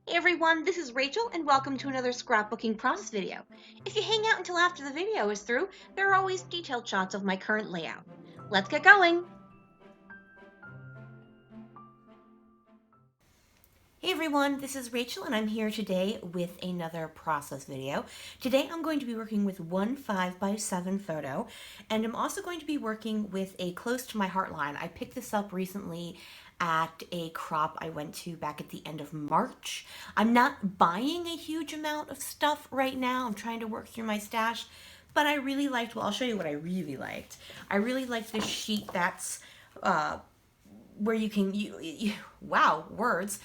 Hey everyone, this is Rachel and welcome to another scrapbooking process video. If you hang out until after the video is through, there are always detailed shots of my current layout. Let's get going! Hey everyone, this is Rachel and I'm here today with another process video. Today I'm going to be working with one 5x7 photo, and I'm also going to be working with a close to my heart line. I picked this up recently at a crop I went to back at the end of March. I'm not buying a huge amount of stuff right now. I'm trying to work through my stash, but I really liked, well, I'll show you what I really liked. I really liked this sheet that's where you can wow, words,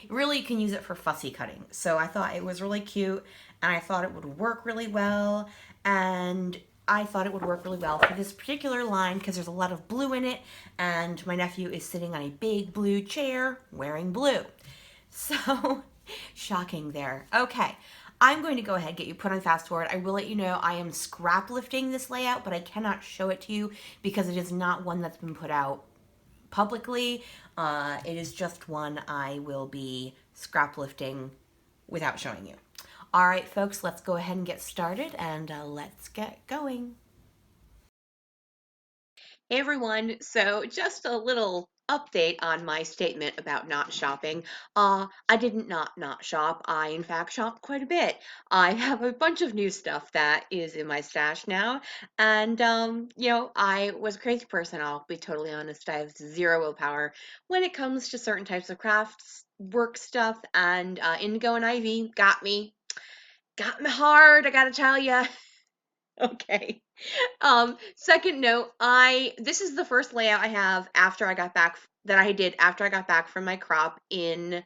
really you can use it for fussy cutting. So I thought it was really cute, and I thought it would work really well, and I thought it would work really well for this particular line because there's a lot of blue in it, and my nephew is sitting on a big blue chair wearing blue. So shocking there. Okay, I'm going to go ahead and get you put on fast forward. I will let you know I am scrap lifting this layout, but I cannot show it to you because it is not one that's been put out publicly. It is just one I will be scrap lifting without showing you. All right, folks, let's go ahead and get started, and let's get going. Hey everyone, so just a little update on my statement about not shopping. I didn't not shop. I in fact shopped quite a bit. I have a bunch of new stuff that is in my stash now, and I was a crazy person. I'll be totally honest. I have zero willpower when it comes to certain types of crafts, work stuff, and Indigo and Ivy got me hard. I gotta tell you. Okay. Second note, this is the first layout I have after I got back that I did after I got back from my crop in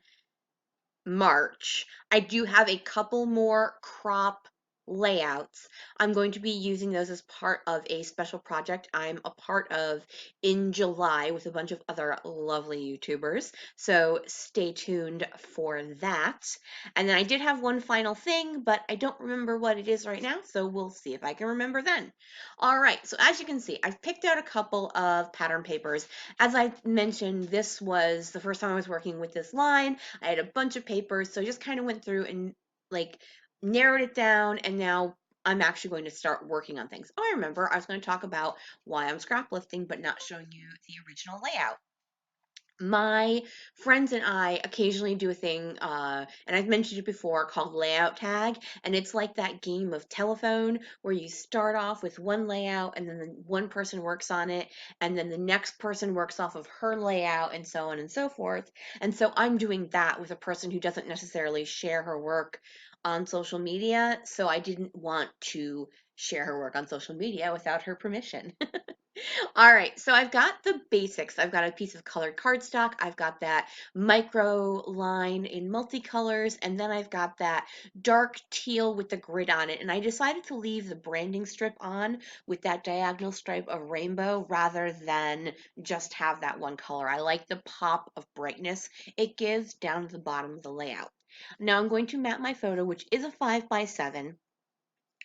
March. I do have a couple more crop layouts. I'm going to be using those as part of a special project I'm a part of in July with a bunch of other lovely YouTubers. So stay tuned for that. And then I did have one final thing, but I don't remember what it is right now, so we'll see if I can remember then. All right, so as you can see, I've picked out a couple of pattern papers. As I mentioned, this was the first time I was working with this line. I had a bunch of papers, so I just kind of went through and like narrowed it down, and now I'm actually going to start working on things. Oh, I remember I was going to talk about why I'm scrap lifting, but not showing you the original layout. My friends and I occasionally do a thing, and I've mentioned it before, called layout tag. And it's like that game of telephone where you start off with one layout and then one person works on it, and then the next person works off of her layout, and so on and so forth. And so I'm doing that with a person who doesn't necessarily share her work on social media. So I didn't want to share her work on social media without her permission. All right, so I've got the basics. I've got a piece of colored cardstock. I've got that micro line in multicolors, and then I've got that dark teal with the grid on it. And I decided to leave the branding strip on with that diagonal stripe of rainbow rather than just have that one color. I like the pop of brightness it gives down to the bottom of the layout. Now I'm going to map my photo, which is a 5x7,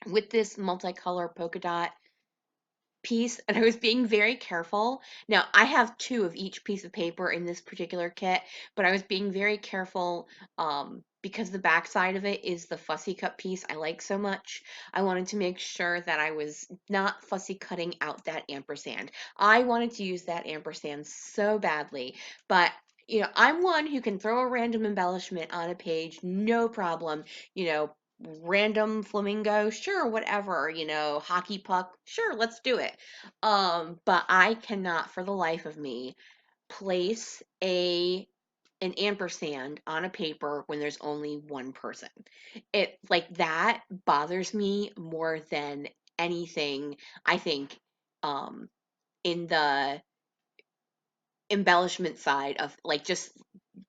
with this multicolor polka dot piece, and I was being very careful. Now, I have two of each piece of paper in this particular kit, but I was being very careful because the back side of it is the fussy cut piece I like so much. I wanted to make sure that I was not fussy cutting out that ampersand. I wanted to use that ampersand so badly, but I'm one who can throw a random embellishment on a page, no problem. Random flamingo, sure, whatever, hockey puck, sure, let's do it. But I cannot for the life of me place an ampersand on a paper when there's only one person. It like that bothers me more than anything, I think, um, in the embellishment side of like just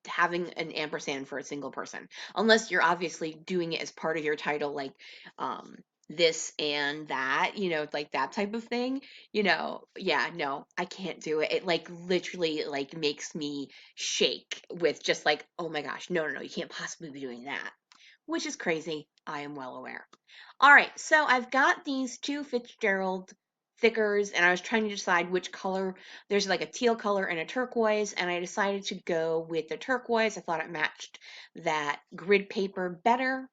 having an ampersand for a single person, unless you're obviously doing it as part of your title, like this and that, like that type of thing. Yeah, no, I can't do it. It like literally like makes me shake with just like, oh my gosh, no, you can't possibly be doing that, which is crazy. I am well aware. All right, so I've got these two Fitzgerald thickers, and I was trying to decide which color. There's like a teal color and a turquoise, and I decided to go with the turquoise. I thought it matched that grid paper better.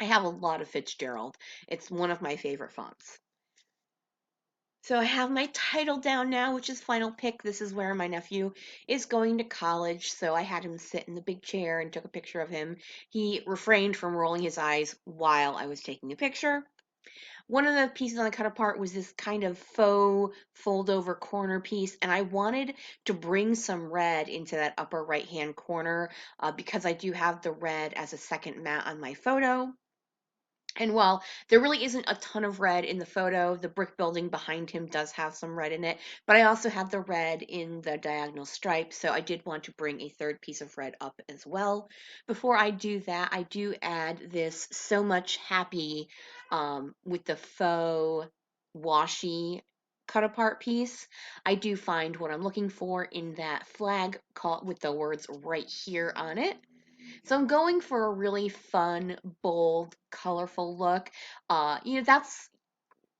I have a lot of Fitzgerald. It's one of my favorite fonts. So I have my title down now, which is final pick. This is where my nephew is going to college, so I had him sit in the big chair and took a picture of him. He refrained from rolling his eyes while I was taking a picture. One of the pieces on the cut apart was this kind of faux fold over corner piece, and I wanted to bring some red into that upper right hand corner because I do have the red as a second mat on my photo. And while there really isn't a ton of red in the photo, the brick building behind him does have some red in it, but I also had the red in the diagonal stripe, so I did want to bring a third piece of red up as well. Before I do that, I do add this So Much Happy with the faux washi cut apart piece. I do find what I'm looking for in that flag with the words right here on it. So I'm going for a really fun, bold, colorful look. That's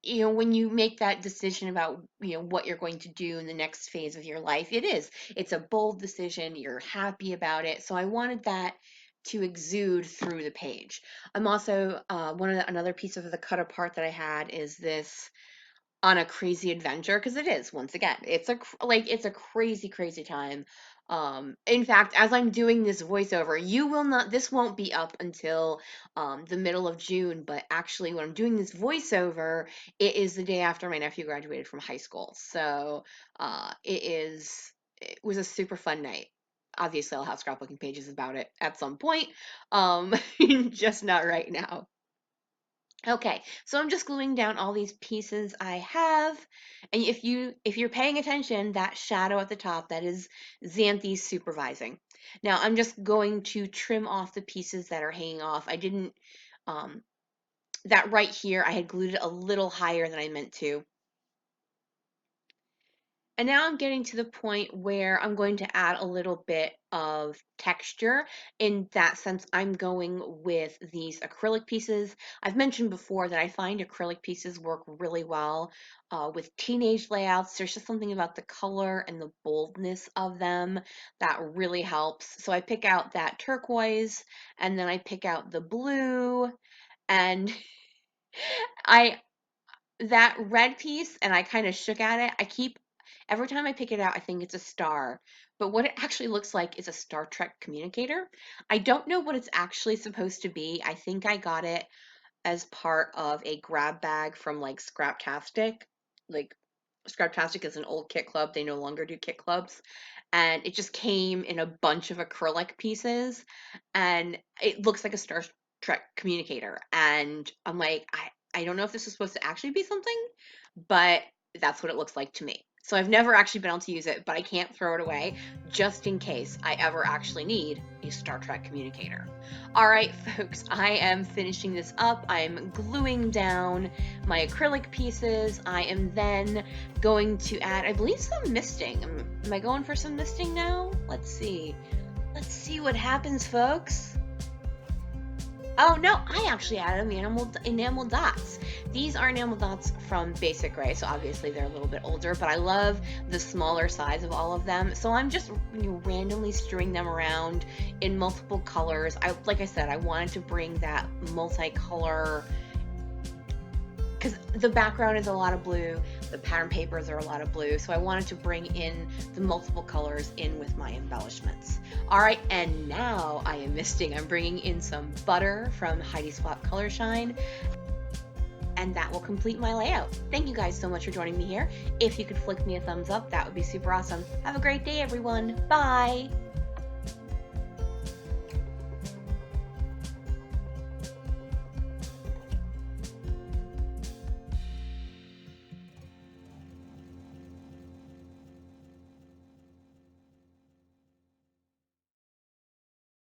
when you make that decision about what you're going to do in the next phase of your life, it's a bold decision. You're happy about it. So I wanted that to exude through the page. I'm also another piece of the cut apart that I had is this on a crazy adventure, because it is, once again, it's a crazy time. In fact, as I'm doing this voiceover, this won't be up until the middle of June, but actually when I'm doing this voiceover, it is the day after my nephew graduated from high school. So it was a super fun night. Obviously I'll have scrapbooking pages about it at some point, um just not right now. Okay, so I'm just gluing down all these pieces I have. And if you're paying attention, that shadow at the top, that is Xanthi supervising. Now I'm just going to trim off the pieces that are hanging off. I didn't that right here, I had glued it a little higher than I meant to. And now I'm getting to the point where I'm going to add a little bit of texture. In that sense, I'm going with these acrylic pieces. I've mentioned before that I find acrylic pieces work really well with teenage layouts. There's just something about the color and the boldness of them that really helps. So I pick out that turquoise, and then I pick out the blue, and I that red piece, and I kind of shook at it. Every time I pick it out, I think it's a star. But what it actually looks like is a Star Trek communicator. I don't know what it's actually supposed to be. I think I got it as part of a grab bag from like Scraptastic. Like Scraptastic is an old kit club. They no longer do kit clubs. And it just came in a bunch of acrylic pieces, and it looks like a Star Trek communicator. And I'm like, I don't know if this is supposed to actually be something, but that's what it looks like to me. So I've never actually been able to use it, but I can't throw it away just in case I ever actually need a Star Trek communicator. All right, folks, I am finishing this up. I'm gluing down my acrylic pieces. I am then going to add, I believe, some misting. Am I going for some misting now? Let's see. Let's see what happens, folks. Oh no, I actually added enamel dots. These are enamel dots from Basic Gray, so obviously they're a little bit older, but I love the smaller size of all of them. So I'm just randomly strewing them around in multiple colors. Like I said, I wanted to bring that multicolor, because the background is a lot of blue, the pattern papers are a lot of blue, so I wanted to bring in the multiple colors in with my embellishments. All right, and now I am misting. I'm bringing in some butter from Heidi Swap Color Shine, and that will complete my layout. Thank you guys so much for joining me here. If you could flick me a thumbs up, that would be super awesome. Have a great day, everyone. Bye.